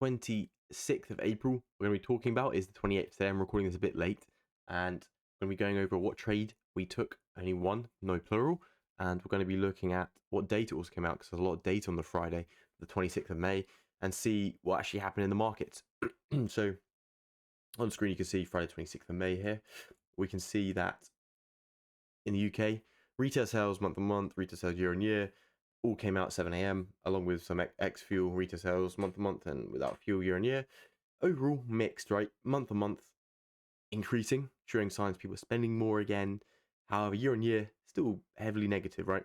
26th of April. We're going to be talking about is the 28th today. I'm recording this a bit late, and we're going to be going over what trade we took, only one, no plural, and we're going to be looking at what data also came out because there's a lot of data on the Friday, the 26th of May, and see what actually happened in the markets. So on screen you can see Friday 26th of May here. We can see that in the UK, retail sales month on month, retail sales year on year, all came out at 7 a.m. along with some ex-fuel retail sales month on month and without fuel year on year. Overall mixed, right? Month on month increasing, showing signs people are spending more again. However, year on year still heavily negative, right?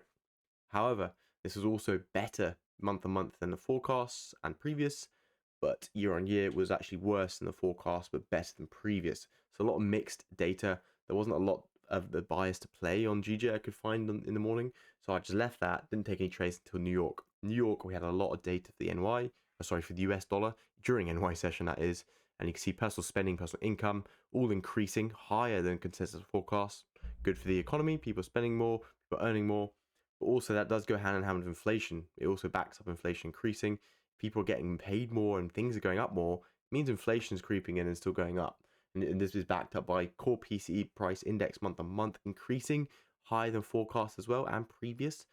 However, this was also better month on month than the forecasts and previous, but year on year was actually worse than the forecast but better than previous. So a lot of mixed data. There wasn't a lot of the bias to play on GJ I could find in the morning, so I just left that, didn't take any trades until New York. New York, we had a lot of data for the for the US dollar during NY session, that is, and you can see personal spending, personal income all increasing higher than consensus forecasts. Good for the economy, people spending more, people earning more, but also that does go hand in hand with inflation. It also backs up inflation increasing. People are getting paid more and things are going up more. It means inflation is creeping in and still going up. And this is backed up by core PCE price index month on month increasing higher than forecast as well and previous.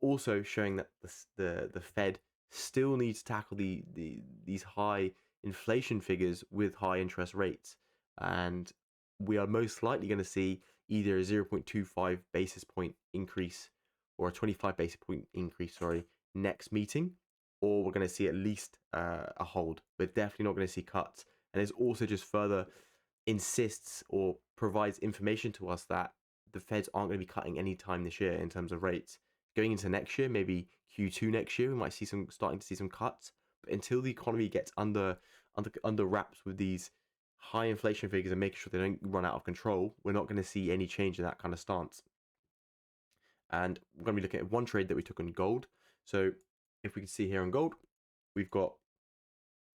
Also showing that the Fed still needs to tackle these high inflation figures with high interest rates. And we are most likely going to see either a 0.25 basis point increase or a 25 basis point increase, next meeting, or we're going to see at least a hold. We're definitely not going to see cuts. And it's also just further insists or provides information to us that the Feds aren't going to be cutting any time this year in terms of rates. Going into next year, maybe Q2 next year, we might see starting to see some cuts. But until the economy gets under wraps with these high inflation figures and making sure they don't run out of control, we're not going to see any change in that kind of stance. And we're going to be looking at one trade that we took on gold. So if we can see here on gold, we've got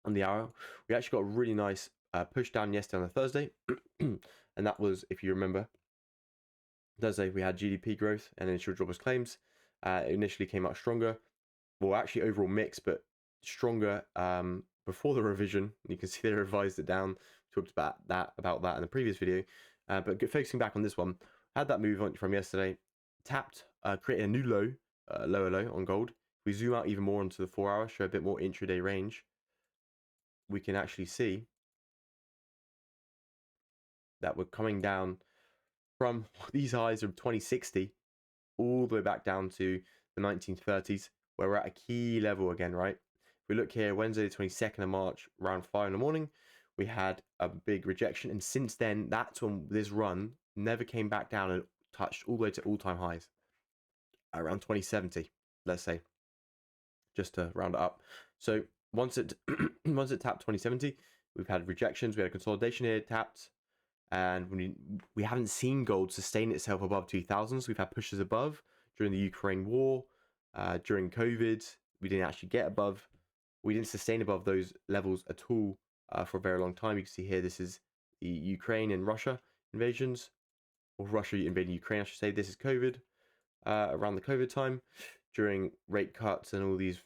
on the arrow, we actually got a really nice push down yesterday on a Thursday. And that was, if you remember, Thursday we had GDP growth and initial jobless claims. It initially came out stronger. Well, actually overall mixed, but stronger before the revision. You can see they revised it down. Talked about that in the previous video. But focusing back on this one, had that move on from yesterday. Tapped, created a new lower low on gold. If we zoom out even more onto the 4 hour, show a bit more intraday range, we can actually see that we're coming down from these highs of 2060 all the way back down to the 1930s, where we're at a key level again, right? If we look here, Wednesday, the 22nd of March, around 5 in the morning, we had a big rejection. And since then, that's when this run never came back down and touched all the way to all-time highs around 2070, let's say, just to round it up. So once it tapped 2070, we've had rejections. We had a consolidation here, tapped, and we haven't seen gold sustain itself above 2000s. We've had pushes above during the Ukraine war, during COVID. We didn't actually get above. We didn't sustain above those levels at all for a very long time. You can see here, this is the Ukraine and Russia invasions, or Russia invading Ukraine, I should say. This is COVID, around the COVID time, during rate cuts and all these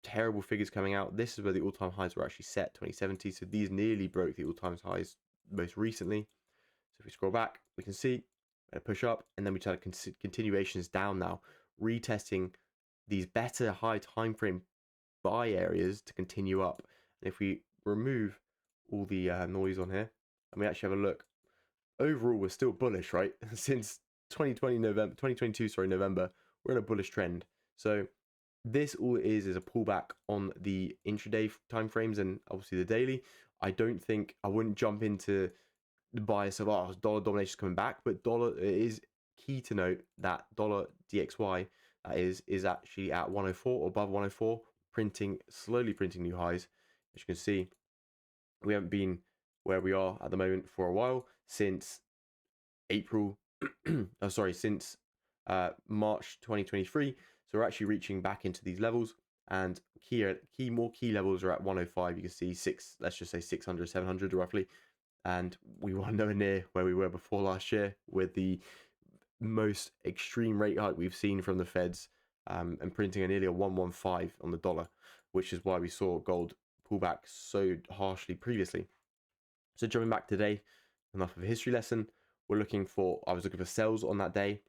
terrible figures coming out. This is where the all-time highs were actually set, 2070. So these nearly broke the all-time highs most recently. So if we scroll back, we can see a push up, and then we had continuations down now, retesting these better high time frame buy areas to continue up. And if we remove all the noise on here, and we actually have a look, overall we're still bullish, right? Since 2022 November, we're in a bullish trend. So this all it is a pullback on the intraday timeframes and obviously the daily. I wouldn't jump into the bias of dollar domination is coming back, but dollar, it is key to note that dollar DXY is actually at 104 or above 104, slowly printing new highs. As you can see, we haven't been where we are at the moment for a while, since April since March 2023. So we're actually reaching back into these levels, and more key levels are at 105. You can see let's just say 600, 700 roughly, and we were nowhere near where we were before last year with the most extreme rate hike we've seen from the Feds, and printing nearly a 115 on the dollar, which is why we saw gold pull back so harshly previously. So jumping back today, enough of a history lesson. I was looking for sells on that day,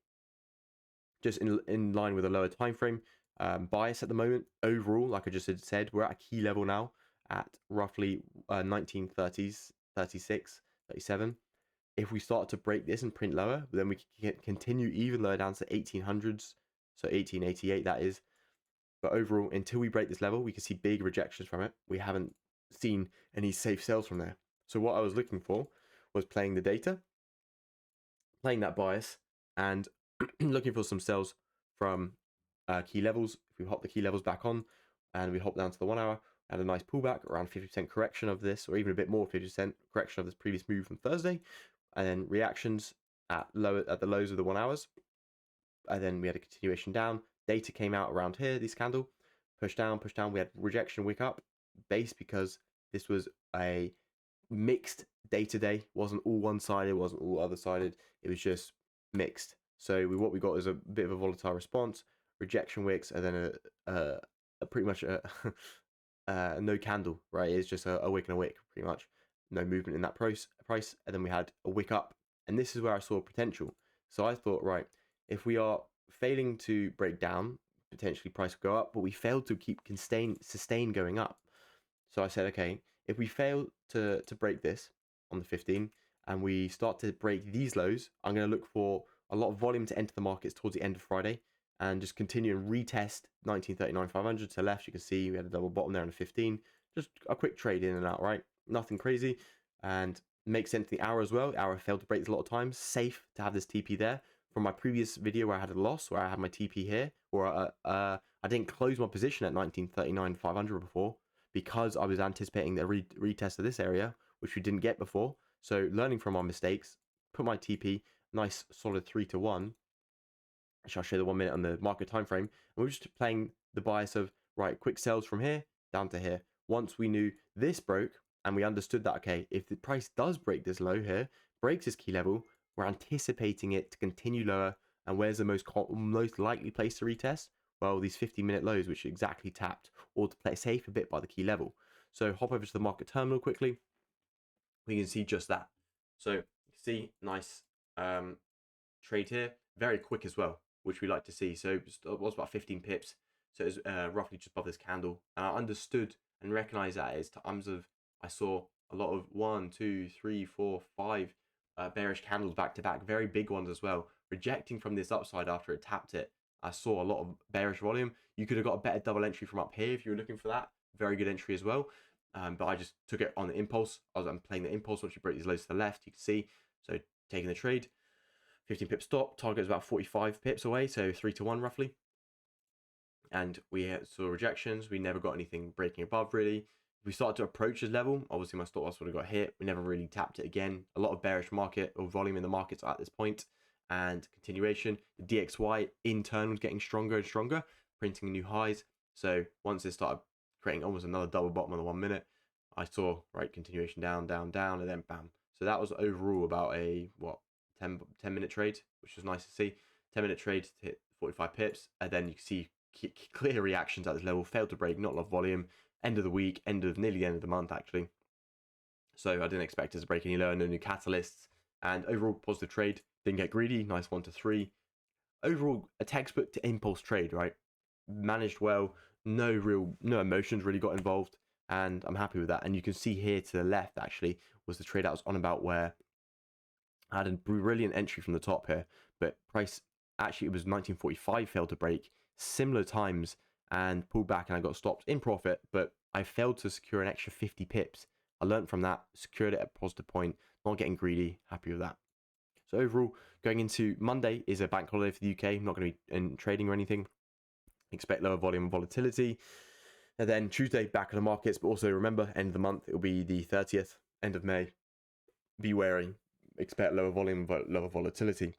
just in line with a lower time frame bias at the moment. Overall, like I just said, we're at a key level now at roughly 1930s, 36, 37. If we start to break this and print lower, then we can continue even lower down to 1800s, so 1888 that is. But overall, until we break this level, we can see big rejections from it. We haven't seen any safe sells from there. So what I was looking for was playing the data, playing that bias, and looking for some sells from key levels. If we hop the key levels back on and we hop down to the 1 hour, had a nice pullback, around 50% correction of this, or even a bit more, 50% correction of this previous move from Thursday, and then reactions at the lows of the 1 hours. And then we had a continuation down. Data came out around here, this candle, push down. We had rejection, wick up, base, because this was a mixed data day. Wasn't all one-sided, wasn't all other-sided. It was just mixed. So what we got is a bit of a volatile response, rejection wicks, and then a pretty much a no candle, right? It's just a wick and a wick, pretty much. No movement in that price. And then we had a wick up. And this is where I saw potential. So I thought, right, if we are failing to break down, potentially price will go up, but we failed to sustain going up. So I said, okay, if we fail to break this on the 15 and we start to break these lows, I'm going to look for a lot of volume to enter the markets towards the end of Friday and just continue and retest 1939 500 to the left. You can see we had a double bottom there on the 15. Just a quick trade in and out, right? Nothing crazy, and makes sense to the hour as well. The hour failed to break this a lot of times. Safe to have this TP there. From my previous video where I had a loss, where I had my TP here, or I didn't close my position at 1939 500 before, because I was anticipating the retest of this area, which we didn't get before. So learning from our mistakes, put my TP, nice solid 3 to 1, which I'll show the 1 minute on the market time frame. And we're just playing the bias of, right, quick sells from here down to here. Once we knew this broke and we understood that, okay, if the price does break this low here, breaks this key level, we're anticipating it to continue lower. And where's the most likely place to retest? Well, these 50-minute lows, which exactly tapped, or to play safe a bit by the key level. So hop over to the market terminal quickly. We can see just that. So you can see nice trade here, very quick as well, which we like to see. So it was about 15 pips. So it was roughly just above this candle. And I understood and recognized that as times of, I saw a lot of 1, 2, 3, 4, 5 bearish candles back to back, very big ones as well, rejecting from this upside after it tapped it. I saw a lot of bearish volume. You could have got a better double entry from up here if you were looking for that. Very good entry as well. But I just took it on the impulse. I'm playing the impulse. Once you break these lows to the left, you can see. So taking the trade, 15 pip stop. Target is about 45 pips away, so 3 to 1 roughly. And we saw rejections. We never got anything breaking above really. We started to approach this level. Obviously, my stop loss would have got hit. We never really tapped it again. A lot of bearish market or volume in the markets at this point. And continuation, the DXY in turn was getting stronger and stronger, printing new highs. So once it started creating almost another double bottom on the 1 minute, I saw, right, continuation down, down, down, and then bam. So that was overall about a, 10-minute trade, which was nice to see. 10-minute trade to hit 45 pips. And then you can see clear reactions at this level, failed to break, not a lot of volume. End of the week, nearly the end of the month, actually. So I didn't expect it to break any lower, no new catalysts. And overall, positive trade. Didn't get greedy, nice 1 to 3. Overall, a textbook to impulse trade, right? Managed well, no emotions really got involved, and I'm happy with that. And you can see here to the left, actually, was the trade I was on about, where I had a brilliant entry from the top here, but price, actually, it was 1945, failed to break, similar times, and pulled back, and I got stopped in profit, but I failed to secure an extra 50 pips. I learned from that, secured it at a positive point, not getting greedy, happy with that. So overall, going into Monday is a bank holiday for the UK. I'm not going to be in trading or anything. Expect lower volume and volatility. And then Tuesday, back in the markets, but also remember, end of the month, it'll be the 30th, end of May. Be wary. Expect lower volume, but lower volatility.